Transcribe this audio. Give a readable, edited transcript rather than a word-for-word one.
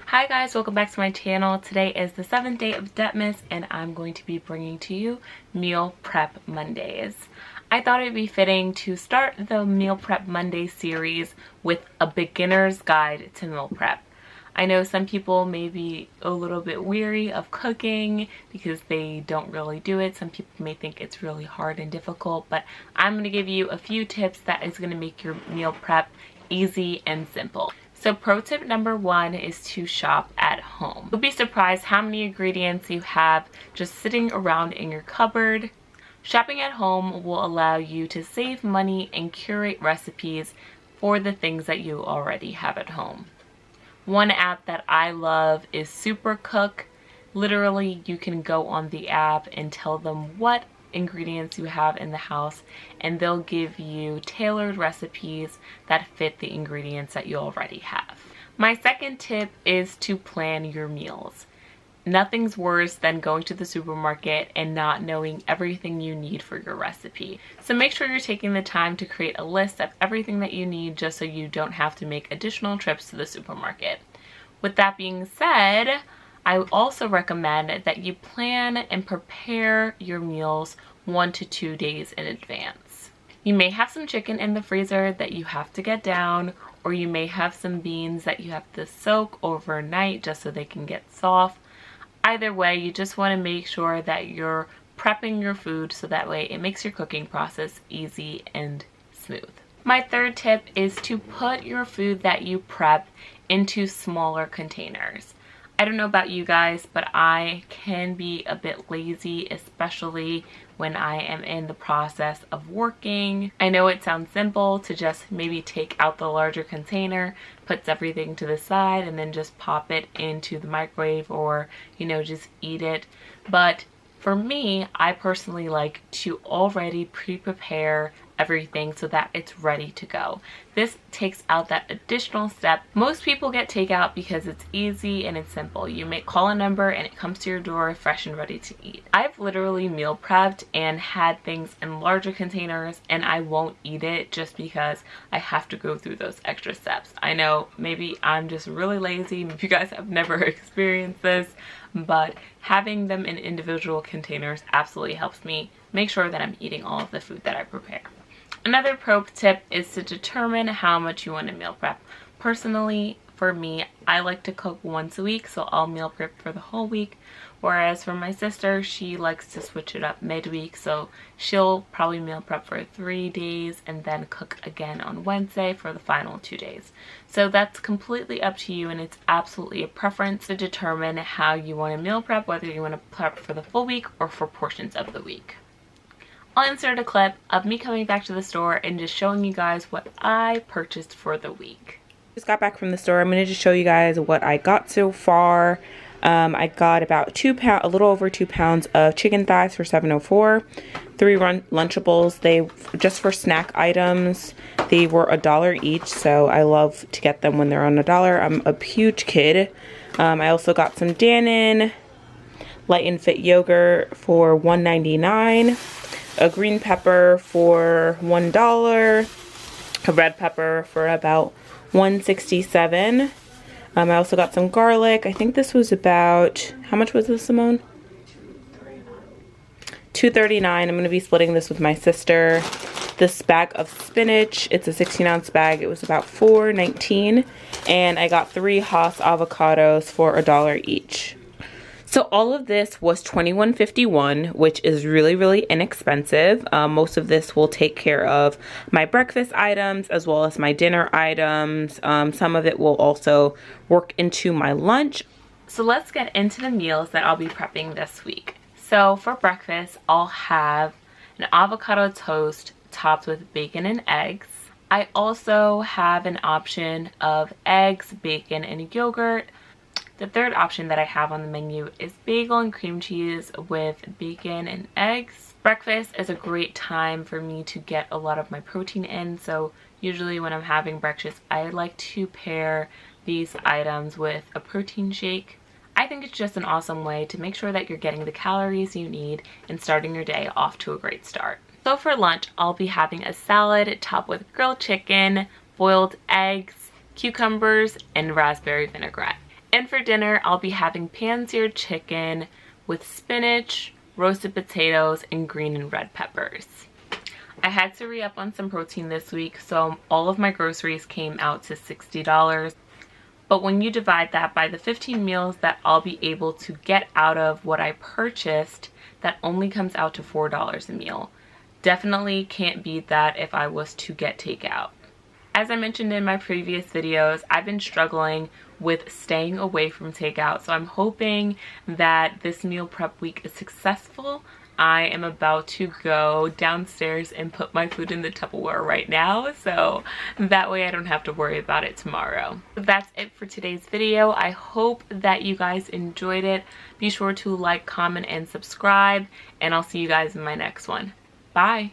Hi guys, welcome back to my channel. Today is the 7th day of DEBTMAS and I'm going to be bringing to you Meal Prep Mondays. I thought it'd be fitting to start the Meal Prep Monday series with a beginner's guide to meal prep. I know some people may be a little bit weary of cooking because they don't really do it. Some people may think it's really hard and difficult, but I'm going to give you a few tips that is going to make your meal prep easy and simple. So pro tip number 1 is to shop at home. You'll be surprised how many ingredients you have just sitting around in your cupboard. Shopping at home will allow you to save money and curate recipes for the things that you already have at home. One app that I love is Supercook. Literally, you can go on the app and tell them what ingredients you have in the house and they'll give you tailored recipes that fit the ingredients that you already have. My second tip is to plan your meals. Nothing's worse than going to the supermarket and not knowing everything you need for your recipe. So make sure you're taking the time to create a list of everything that you need just so you don't have to make additional trips to the supermarket. With that being said, I also recommend that you plan and prepare your meals 1 to 2 days in advance. You may have some chicken in the freezer that you have to get down, or you may have some beans that you have to soak overnight just so they can get soft. Either way, you just want to make sure that you're prepping your food so that way it makes your cooking process easy and smooth. My third tip is to put your food that you prep into smaller containers. I don't know about you guys, but I can be a bit lazy, especially when I am in the process of working. I know it sounds simple to just maybe take out the larger container, puts everything to the side, and then just pop it into the microwave or, just eat it. But for me, I personally like to already pre-prepare everything so that it's ready to go. This takes out that additional step. Most people get takeout because it's easy and it's simple. You call a number and it comes to your door fresh and ready to eat. I've literally meal prepped and had things in larger containers and I won't eat it just because I have to go through those extra steps. I know maybe I'm just really lazy. Maybe you guys have never experienced this, but having them in individual containers absolutely helps me make sure that I'm eating all of the food that I prepare. Another pro tip is to determine how much you want to meal prep. Personally, for me, I like to cook once a week, so I'll meal prep for the whole week. Whereas for my sister, she likes to switch it up midweek, so she'll probably meal prep for 3 days and then cook again on Wednesday for the final 2 days. So that's completely up to you and it's absolutely a preference to determine how you want to meal prep, whether you want to prep for the full week or for portions of the week. I'll insert a clip of me coming back to the store and just showing you guys what I purchased for the week. Just got back from the store. I'm going to just show you guys what I got so far. I got about a little over 2 pounds of chicken thighs for $7.04. 3 Lunchables. They just for snack items. They were $1 each, so I love to get them when they're on $1. I'm a huge kid. I also got some Dannon Light and Fit yogurt for $1.99. A green pepper for $1. A red pepper for about $1.67. I also got some garlic. I think this was about, how much was this, Simone? $2.39. I'm going to be splitting this with my sister. This bag of spinach, it's a 16-ounce bag. It was about $4.19. And I got 3 Hass avocados for $1 each. So all of this was $21.51, which is really, really inexpensive. Most of this will take care of my breakfast items as well as my dinner items. Some of it will also work into my lunch. So let's get into the meals that I'll be prepping this week. So for breakfast, I'll have an avocado toast topped with bacon and eggs. I also have an option of eggs, bacon, and yogurt. The third option that I have on the menu is bagel and cream cheese with bacon and eggs. Breakfast is a great time for me to get a lot of my protein in, so usually when I'm having breakfast, I like to pair these items with a protein shake. I think it's just an awesome way to make sure that you're getting the calories you need and starting your day off to a great start. So for lunch, I'll be having a salad topped with grilled chicken, boiled eggs, cucumbers, and raspberry vinaigrette. And for dinner, I'll be having pan-seared chicken with spinach, roasted potatoes, and green and red peppers. I had to re-up on some protein this week, so all of my groceries came out to $60. But when you divide that by the 15 meals that I'll be able to get out of what I purchased, that only comes out to $4 a meal. Definitely can't beat that if I was to get takeout. As I mentioned in my previous videos, I've been struggling with staying away from takeout, so I'm hoping that this meal prep week is successful. I am about to go downstairs and put my food in the Tupperware right now, so that way I don't have to worry about it tomorrow. That's it for today's video. I hope that you guys enjoyed it. Be sure to like, comment, and subscribe, and I'll see you guys in my next one. Bye!